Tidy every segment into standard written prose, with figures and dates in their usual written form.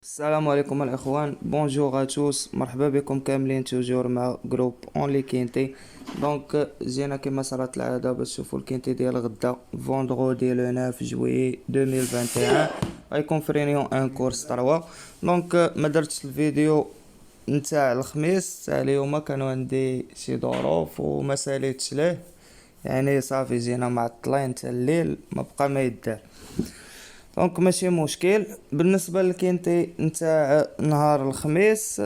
السلام عليكم الاخوان، بونجور ا توس، مرحبا بكم كاملين توجور مع جروب اونلي كينتي. دونك جينا كما صارت العاده باش تشوفوا الكينتي ديال غدا فوندغودي لو 9 جويي 2021. غيكون في رينيون ان كورس 3. دونك ما درتش الفيديو نتاع الخميس تاع اليوم، كانوا عندي شي ظروف وما ساليتش ليه، يعني صافي جينا معطلين تاع الليل ما بقى ما يدار. دونك ماشي مشكل. بالنسبه للكينتي نتاع نهار الخميس،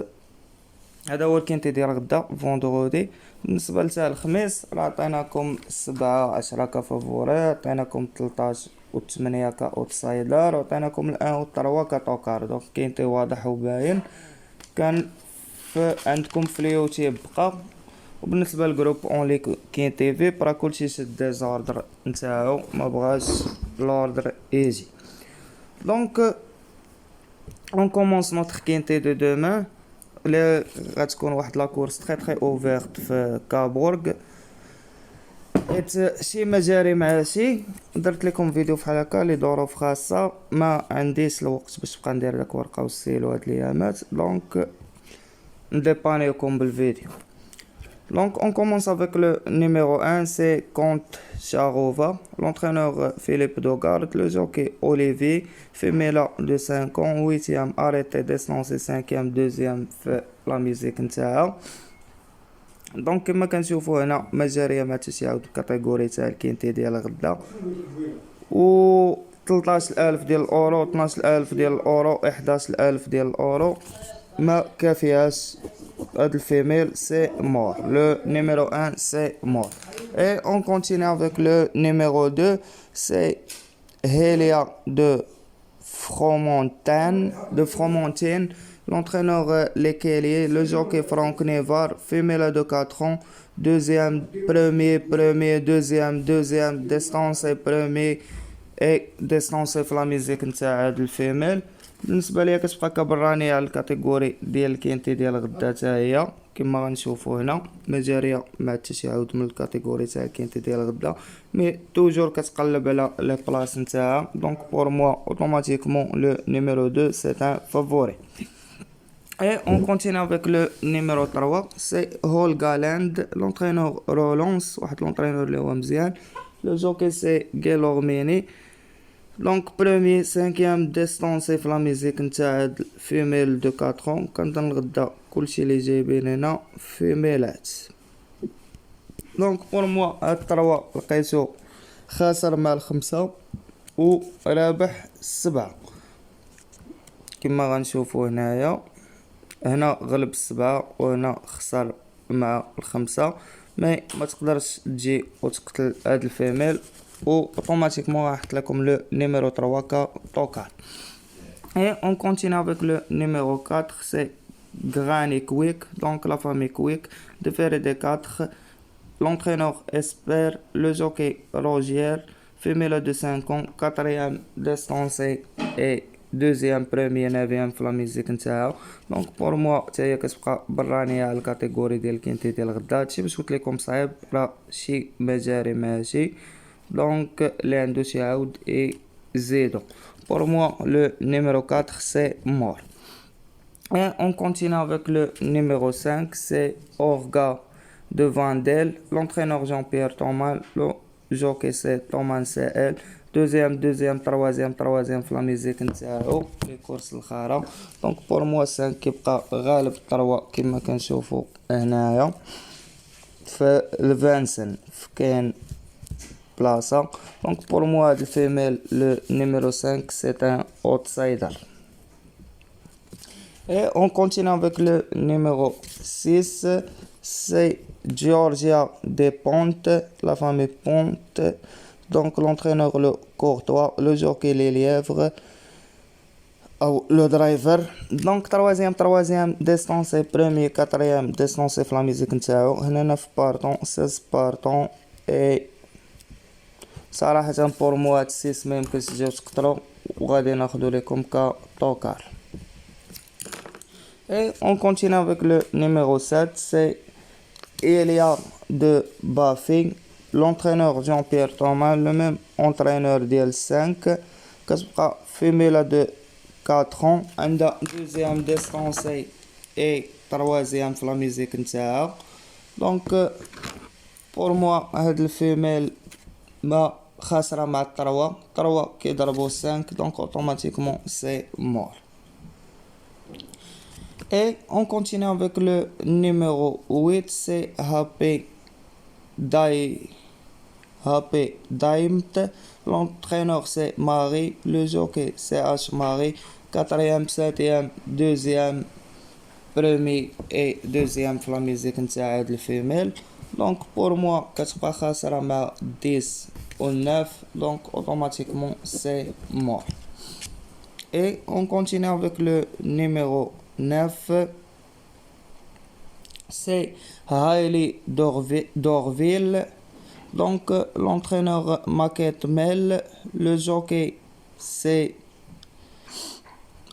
هذا هو الكينتي ديال غدا فوندغودي. بالنسبه لتاع الخميس راه عطيناكم 7 10 كفافوري، عطيناكم 13 و8 كاوتسايدر، وعطيناكم الان و3 كطوكار. دونك كينتي واضح وباين كان عندكم في اليوتيوب بقى. وبالنسبه للجروب اونلي كاين تي في برا كلشي شد ديزوردر نتاعو، ما بغاش لوردر يجي. دونك اون كومونس نوتر كينتي دو دومان اللي غتكون واحد لا كورس تري اوفيرت في كابورغ. حيت شي مجاري مع شي درت لكم فيديو فحال هكا لظروف خاصه، ما عنديش الوقت باش نبقى ندير داك ورقه والسيلو هاد الايامات، دونك نديبانيكم بالفيديو. Donc on commence avec le numéro 1, c'est Comte Charova, l'entraîneur Philippe Dogard, le jockey Olivier, Femela de 5 ans, 8e arrêté descendance, 5e, 2e fait la musique نتاعها. دونك كما كنشوفوا هنا مجاريه ما تساعد الكاتيجوري تاع الكينتي ديال غدا، و 13000 ديال الاورو، 12000 ديال الاورو، 11000 ديال الاورو ما كافياش. Le femelle c'est mort. Le numéro 1 c'est mort. Et on continue avec le numéro 2, c'est Helia de Fromontine. L'entraîneur Lekelier, le jockey Franck Nevar, femelle de 4 ans, deuxième, deuxième, distance et premier et distance في la musique نتاع هاد الفيميل. بالنسبه ليا كتبقى كبراني على الكاتيجوري ديال الكينتي ديال غدا حتى هي كما غنشوفوا هنا مجاريه مع التشعب من الكاتيجوري تاع الكينتي ديال غدا، مي توجور كتقلب على لي بلاص نتاعها. دونك بور موا اوتوماتيكمون لو نيميرو 2 سي ان فافوري. Et on continue avec le numéro 3, c'est Holgaland, l'entraîneur Rolance, واحد l'entraîneur اللي هو مزيان. Le jockey c'est Gelormini. Donc premier 5e distance في la musique نتاع هاد femelle de 4 ans. كنظن غدا كلشي اللي جايبين هنا فيميلات. دونك بور موا هاد 3 لقيتو خاسر مع الخمسة ورابح 7 كما غنشوفو هنايا. هنا غلب 7 وهنا خسر مع الخمسة، ما تقدرش تجي وتقتل هاد الفيميل، ou automatiquement راحت لكم le numéro 3 كطوكار. Et on continue avec le numéro 4, c'est Granny Quick, donc la famille Quick, de faire des 4. L'entraîneur Esper, le jockey Rogier, femelle de 5 ans, 4e distance et 2e, 1er, 9e في la musique نتاعها. دونك بور موا حتى هي كتبقى برانيه على الكاتيجوري ديال كينتي ديال غدا. هادشي باش قلت لكم صعيب راه شي مجاري ماشي، donc اللي عنده شي عاود يزيدو. pour moi le numéro 4 c'est mort. Et on continue avec le numéro 5, c'est Orga de Vandel, l'entraîneur Jean-Pierre Thomas, le jockey c'est Thomas CL, deuxième, troisième في la musique نتاعو في كورس الخارة. donc pour moi 5 كيبقى غالب 3 كما كنشوفوا هنايا في الفانسن كاين بلاصة. donc pour moi le femelle le numéro 5 c'est un outsider. Et on continue avec le numéro 6, c'est Georgia des Pontes, la famille Ponte. Donc l'entraîneur le Courtois, le jockey les Lièvres, le driver. donc troisième distance et premier, quatrième distance في la musique نتاعو. هنا 9 partants 16 partants. et صراحة بور موا هاد السيس ميمكنش تجيو تقتلو، وغادي ناخدو ليكم كطوكار. Et on continue avec le numéro 7, c'est Elia de Baffing, l'entraîneur Jean-Pierre Thomas, le même entraîneur d'IL5, كتبقى femelle de 4 ans عندها دوزيام ديستونسي اي تروازيام في لا ميوزيك نتاعها. دونك بور موا هاد الفيميل ما خاسرة مع التروا كيضربو 5 دونك اوتوماتيكمون سي مور. Et on continue avec le numéro 8, c'est Happy Daimt. L'entraîneur c'est Marie, le jockey c'est H Marie, 4e, 7e, 2e, premier et deuxième في la musique نتاع هاد الفيميل. Donc pour moi كتبقى خاسرة مع 10 ou 9 donc automatiquement c'est mort. Et on continue avec le numéro 9, c'est Hailey Dorville. Donc l'entraîneur Maquette Mel, le jockey c'est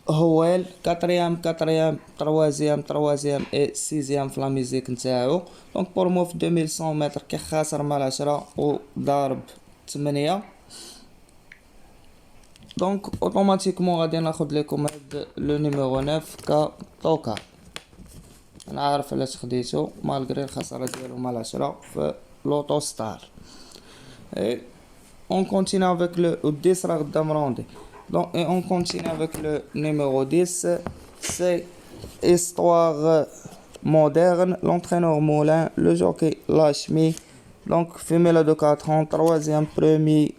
Howell, 4e, 3e et 6e في la musique نتاعو. Donc pour moi في 2100 متر كيخاسر مع 10 وضارب 8. دونك اوتوماتيكمون غادي ناخد لكم هاد لو نيميرو 9 كطوكا. انا عارف علاش خديتو مالغري الخساره ديالو مع 10 في لوطو ستار. اي اون كونتيني افيك لو 10 راه قدام روندي. دونك اي اون كونتيني افيك لو نيميرو 10 سي histoire moderne. L'entraîneur Moulin, le jockey Lachmi. Donc femelle de 4 ans, 3e premier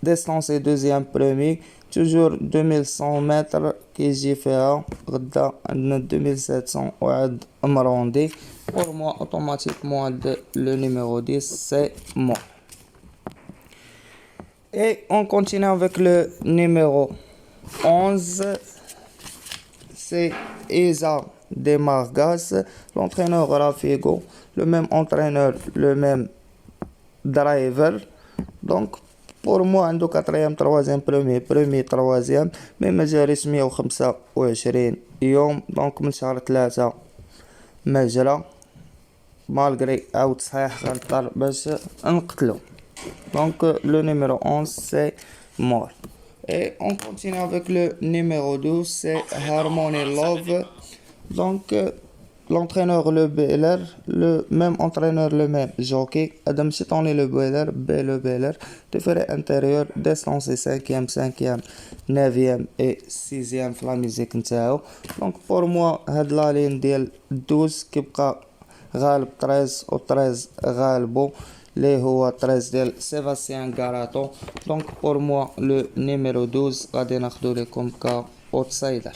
distance et 2e premier, toujours 2100 mètres كيجي فيها غدا عندنا 2700 وعاد مروندي. pour moi automatiquement le numéro 10 c'est moi. Et on continue avec le numéro 11, c'est Isa de Margas, l'entraîneur Rafigo, le même entraîneur, le même driver. Donc pour moi عنده 4e 3e premier 3e مي ما جا رسمي 25 يوم. دونك من شهر 3 ما جرى مالغري عاود صحيح غنضطر باش نقتلو. دونك لو نيميرو 11 سي مور. Et on continue avec le numéro 12, c'est Harmony Love. Donc l'entraîneur le Beller, le même entraîneur, le même jockey. Adam Chitoni le Beller, B le Beller. Différé intérieur, distance 5e, 5e, 9e et 6e في la musique نتاعو. Donc pour moi هاد لا لين ديال 12 كيبقى غالب 13 و 13 غالبو اللي هو 13 ديال سيباستيان غاراتو. دونك pour moi le numéro 12 غادي ناخدو لكم ك outsider.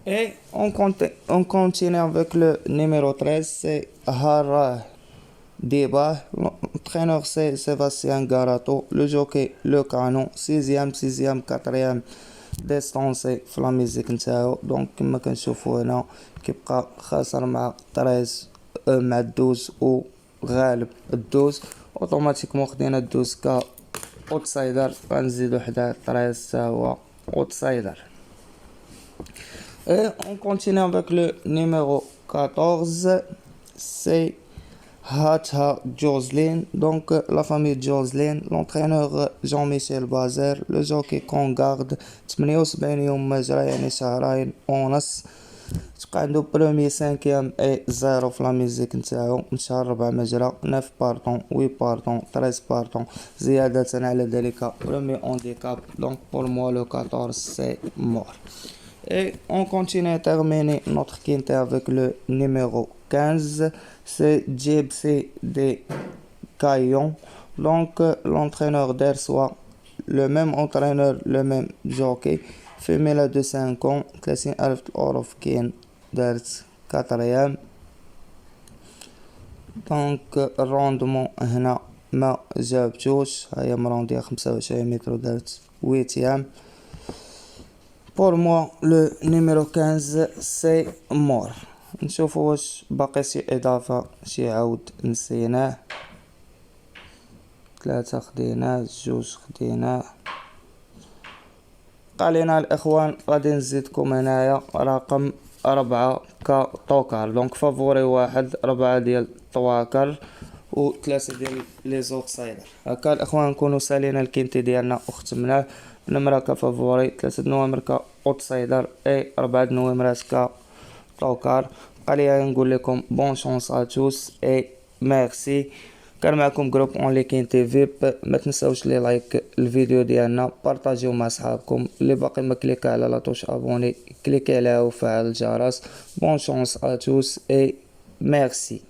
Et on continue avec le numéro 13, c'est Hara Deba. L'entraîneur c'est Sébastien Garato. Le jockey le canon. 6e, 6e, 4e distance في la musique نتاعو. دونك كما كنشوفو هنا كيبقى خاسر مع 13 مع 12 و غالب 12. اوتوماتيكمون خدينا 12 ك اوتسايدر غنزيدو حداه 13 تا هو اوتسايدر. Et on continue avec le numéro 14, c'est Hatha Jocelyn. Donc la famille Jocelyn, l'entraîneur Jean-Michel Bazer, le jockey qu'on garde 78 يوم مجرى يعني شهرين ونص. تبقى عنده premier 5e et 0 في la musique نتاعو من شهر 4 مجرى 9 partants 8 partants 13 partants زيادة على ذلك premier handicap. Donc pour moi le 14 c'est mort. Et on continue à terminer notre quinte avec le numéro 15, c'est Gypsy de Caillon. Donc l'entraîneur d'Ersois, le même entraîneur, le même jockey. Femelle de 5 ans, 30,000 أورو في كين دارت 4e. دونك الروندمون هنا ما جابتوش، هيا مروندية 25 متر ودارت 8e. Pour moi le numéro 15 c'est mort. نشوفو واش باقي شي اضافة شي عاود نسيناه. 3 خديناه 2 خديناه. قالينا الاخوان غادي نزيدكم هنايا رقم 4 كطوكر. دونك فافوري 1 4 ديال طواكر و3 ديال لي زوتسايدر. هكا الاخوان نكونوا سالينا الكينتي ديالنا وختمناه. نمرة كفافوري، 3 نوامر كأوتسايدر، اي 4 نوامرات كطوكار. بقى لي نقول لكم بون شونس ا توس اي ميرسي. كان معكم جروب اون لي كاين تي فيب. ما تنساوش لي لايك الفيديو ديالنا، بارطاجيو مع صحابكم. اللي باقي ما كليكا على لاطوش ابوني كليكي عليها وفعل الجرس. بون شونس ا توس اي ميرسي.